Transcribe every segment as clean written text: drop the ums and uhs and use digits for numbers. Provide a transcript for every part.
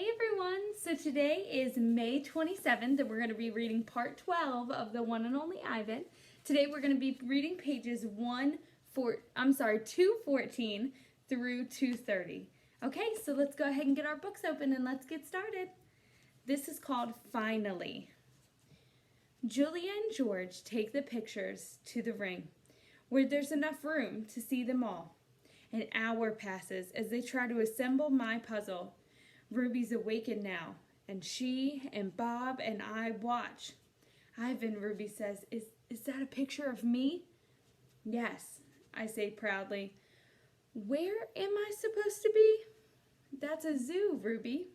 Hey everyone! So today is May 27th and we're going to be reading part 12 of The One and Only Ivan. Today we're going to be reading pages 214 through 230. Okay, so let's go ahead and get our books open and let's get started. This is called Finally. Julia and George take the pictures to the ring, where there's enough room to see them all. An hour passes as they try to assemble my puzzle. Ruby's awakened now, and she and Bob and I watch. Ivan, Ruby says, is that a picture of me? Yes, I say proudly. Where am I supposed to be? That's a zoo, Ruby.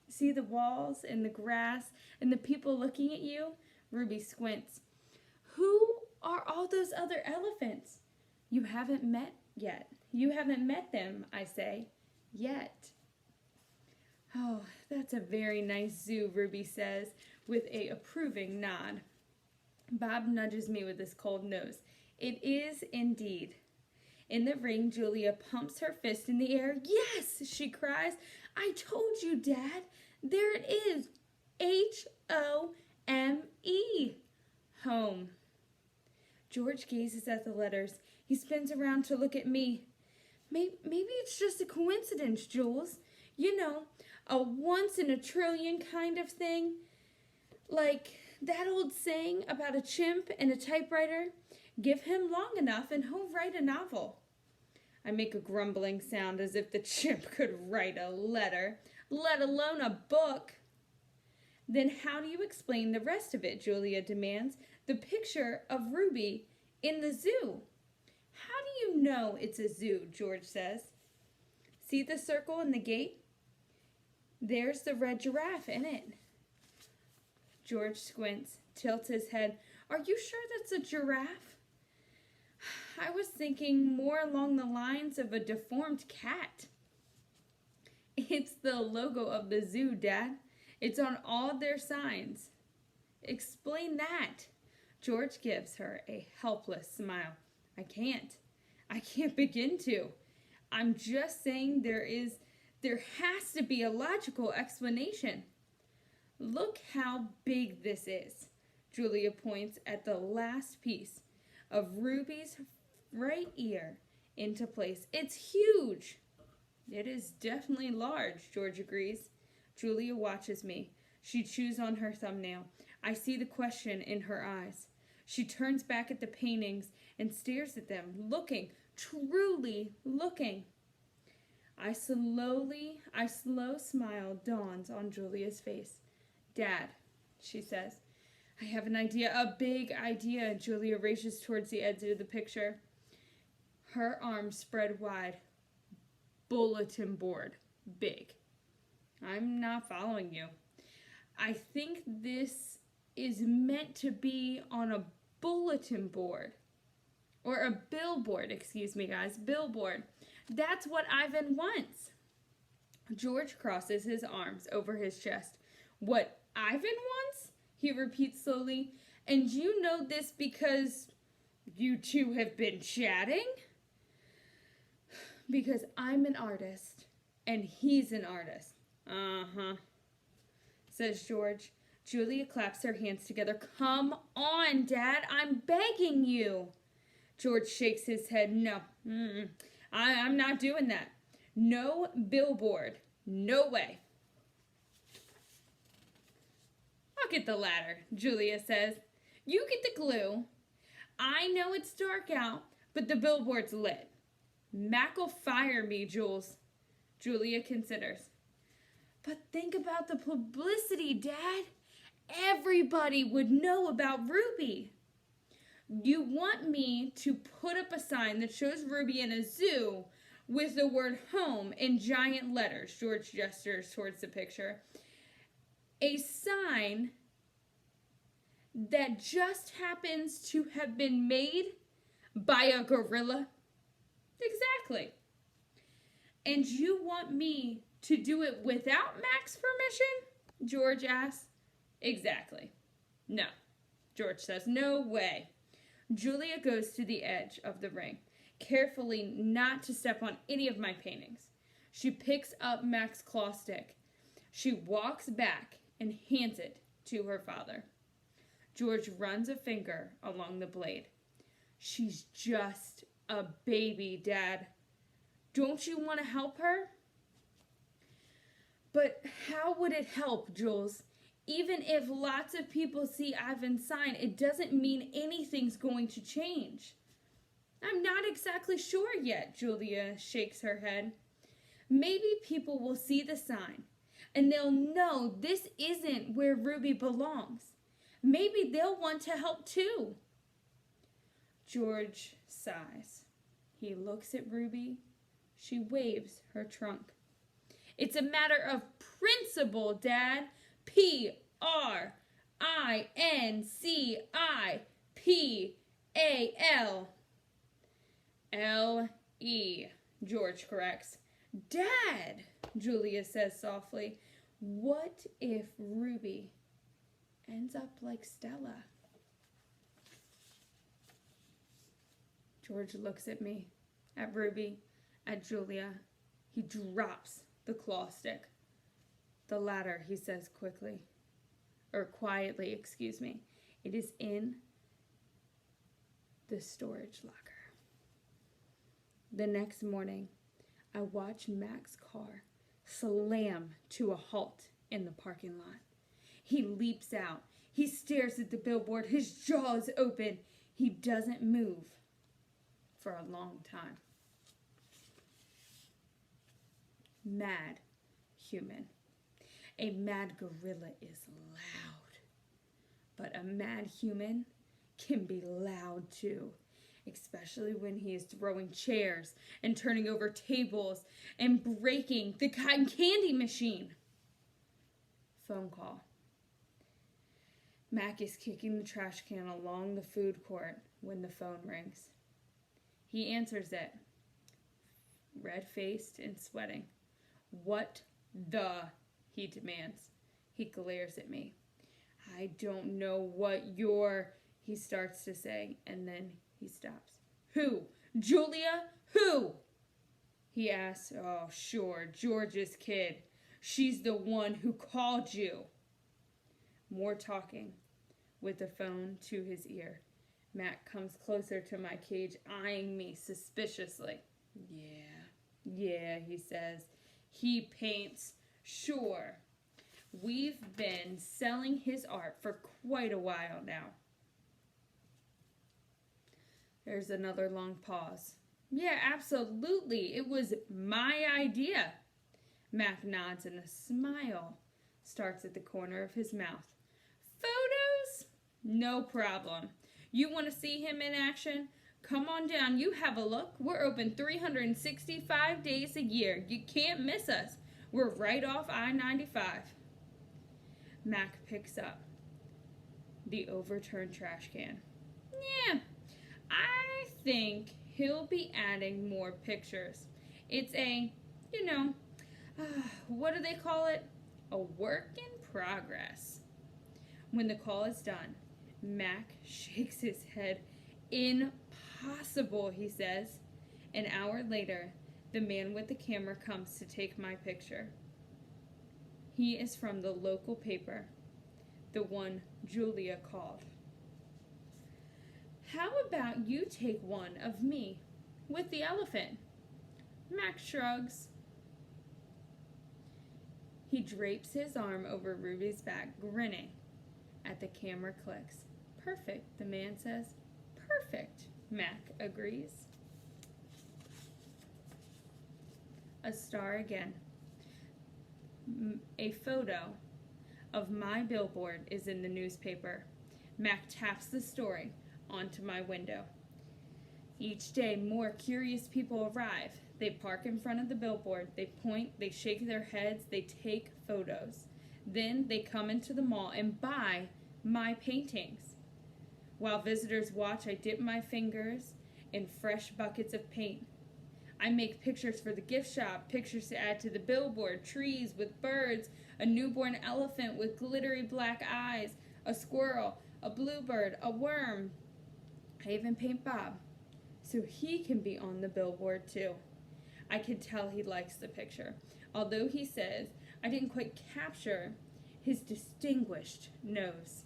See the walls and the grass and the people looking at you? Ruby squints. Who are all those other elephants? You haven't met yet. You haven't met them, I say. Yet. Oh, that's a very nice zoo, Ruby says, with a approving nod. Bob nudges me with his cold nose. It is indeed. In the ring, Julia pumps her fist in the air. Yes, she cries. I told you, Dad. There it is. H-O-M-E. Home. George gazes at the letters. He spins around to look at me. Maybe it's just a coincidence, Jules. You know, a once-in-a-trillion kind of thing. Like that old saying about a chimp and a typewriter. Give him long enough and he'll write a novel. I make a grumbling sound as if the chimp could write a letter, let alone a book. Then how do you explain the rest of it, Julia demands. The picture of Ruby in the zoo. How do you know it's a zoo, George says. See the circle in the gate? There's the red giraffe in it. George squints, tilts his head. Are you sure that's a giraffe? I was thinking more along the lines of a deformed cat. It's the logo of the zoo, Dad. It's on all their signs. Explain that. George gives her a helpless smile. I can't begin to. I'm just saying there has to be a logical explanation. Look how big this is. Julia points at the last piece of Ruby's right ear into place. It's huge. It is definitely large, George agrees. Julia watches me. She chews on her thumbnail. I see the question in her eyes. She turns back at the paintings and stares at them, looking, truly looking. A slow smile dawns on Julia's face. Dad, she says, I have an idea, a big idea. Julia races towards the edge of the picture. Her arms spread wide. Bulletin board. Big. I'm not following you. I think this is meant to be on a bulletin board. Or a billboard, excuse me, guys. Billboard. That's what Ivan wants. George crosses his arms over his chest. What Ivan wants? He repeats slowly. And you know this because you two have been chatting? Because I'm an artist and he's an artist. Uh-huh, says George. Julia claps her hands together. Come on, Dad, I'm begging you. George shakes his head. No, I'm not doing that. No billboard. No way. I'll get the ladder, Julia says. You get the glue. I know it's dark out, but the billboard's lit. Mac'll fire me, Jules. Julia considers. But think about the publicity, Dad. Everybody would know about Ruby. You want me to put up a sign that shows Ruby in a zoo with the word home in giant letters. George gestures towards the picture. A sign that just happens to have been made by a gorilla. Exactly. And you want me to do it without Mac's permission? George asks. Exactly. No. George says, no way. Julia goes to the edge of the ring, carefully not to step on any of my paintings. She picks up Mac's claw stick. She walks back and hands it to her father. George runs a finger along the blade. She's just a baby, Dad. Don't you want to help her? But how would it help, Jules? Even if lots of people see Ivan's sign, it doesn't mean anything's going to change. I'm not exactly sure yet, Julia shakes her head. Maybe people will see the sign, and they'll know this isn't where Ruby belongs. Maybe they'll want to help too. George sighs. He looks at Ruby. She waves her trunk. It's a matter of principle, Dad. Principal. L-E, George corrects. Dad, Julia says softly, what if Ruby ends up like Stella? George looks at me, at Ruby, at Julia. He drops the claw stick. The ladder, he says quietly, It is in the storage locker. The next morning, I watch Mac's car slam to a halt in the parking lot. He leaps out. He stares at the billboard. His jaw is open. He doesn't move for a long time. Mad human. A mad gorilla is loud. But a mad human can be loud too, especially when he is throwing chairs and turning over tables and breaking the cotton candy machine. Phone call. Mac is kicking the trash can along the food court when the phone rings. He answers it, red-faced and sweating. What the? He demands. He glares at me. I don't know what you're, he starts to say, and then he stops. Who? Julia? Who? He asks. Oh, sure, George's kid. She's the one who called you. More talking, with the phone to his ear. Mac comes closer to my cage, eyeing me suspiciously. Yeah, he says. He paints. Sure. We've been selling his art for quite a while now. There's another long pause. Yeah, absolutely. It was my idea. Mac nods and a smile starts at the corner of his mouth. Photos? No problem. You want to see him in action? Come on down. You have a look. We're open 365 days a year. You can't miss us. We're right off I-95. Mac picks up the overturned trash can. Yeah, I think he'll be adding more pictures. It's a, what do they call it? A work in progress. When the call is done, Mac shakes his head. Impossible, he says. An hour later, the man with the camera comes to take my picture. He is from the local paper, the one Julia called. How about you take one of me with the elephant? Mac shrugs. He drapes his arm over Ruby's back, grinning. At the camera clicks. Perfect, the man says. Perfect, Mac agrees. A star again. A photo of my billboard is in the newspaper. Mac taps the story onto my window. Each day, more curious people arrive. They park in front of the billboard. They point, they shake their heads, they take photos. Then they come into the mall and buy my paintings. While visitors watch, I dip my fingers in fresh buckets of paint. I make pictures for the gift shop, pictures to add to the billboard, trees with birds, a newborn elephant with glittery black eyes, a squirrel, a bluebird, a worm. I even paint Bob, so he can be on the billboard too. I can tell he likes the picture, although he says, I didn't quite capture his distinguished nose.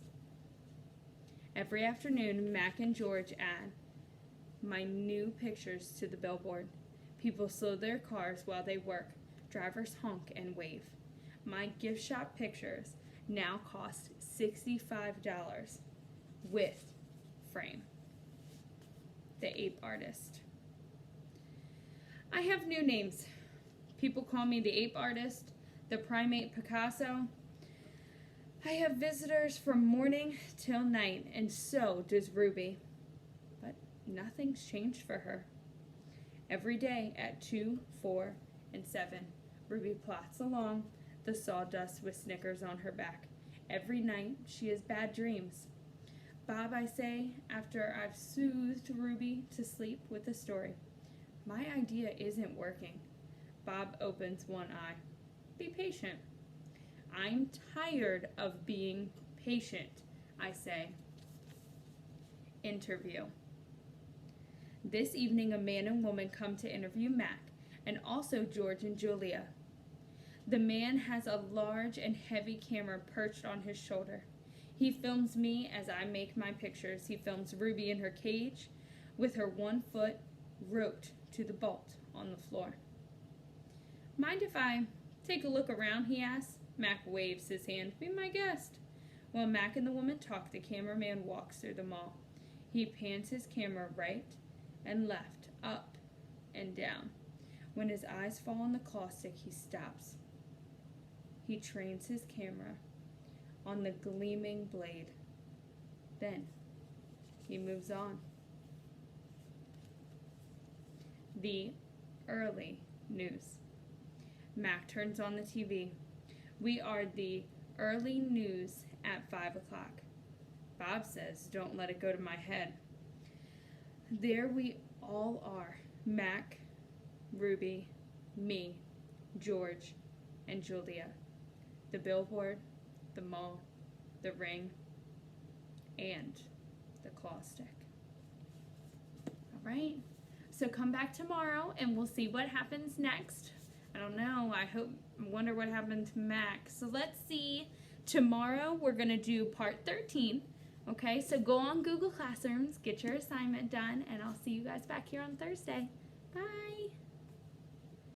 Every afternoon, Mac and George add my new pictures to the billboard. People slow their cars while they work. Drivers honk and wave. My gift shop pictures now cost $65 with frame. The Ape Artist. I have new names. People call me the Ape Artist, the Primate Picasso. I have visitors from morning till night, and so does Ruby. But nothing's changed for her. Every day at 2, 4, and 7, Ruby plots along the sawdust with Snickers on her back. Every night she has bad dreams. Bob, I say, after I've soothed Ruby to sleep with a story. My idea isn't working. Bob opens one eye. Be patient. I'm tired of being patient, I say. Interview. This evening, a man and woman come to interview Mac, and also George and Julia. The man has a large and heavy camera perched on his shoulder. He films me as I make my pictures. He films Ruby in her cage with her one foot roped to the bolt on the floor. Mind if I take a look around, he asks. Mac waves his hand. Be my guest. While Mac and the woman talk, the cameraman walks through the mall. He pans his camera right and left, up and down. When his eyes fall on the claw stick, he stops. He trains his camera on the gleaming blade. Then he moves on. The early news. Mac turns on the TV. We are the early news at 5 o'clock. Bob says, don't let it go to my head. There we all are. Mac, Ruby, me, George, and Julia. The billboard, the mall, the ring, and the claw stick. All right, so come back tomorrow and we'll see what happens next. I don't know, I wonder what happened to Mac. So let's see, tomorrow we're gonna do part 13. Okay, so go on Google Classrooms, get your assignment done, and I'll see you guys back here on Thursday. Bye.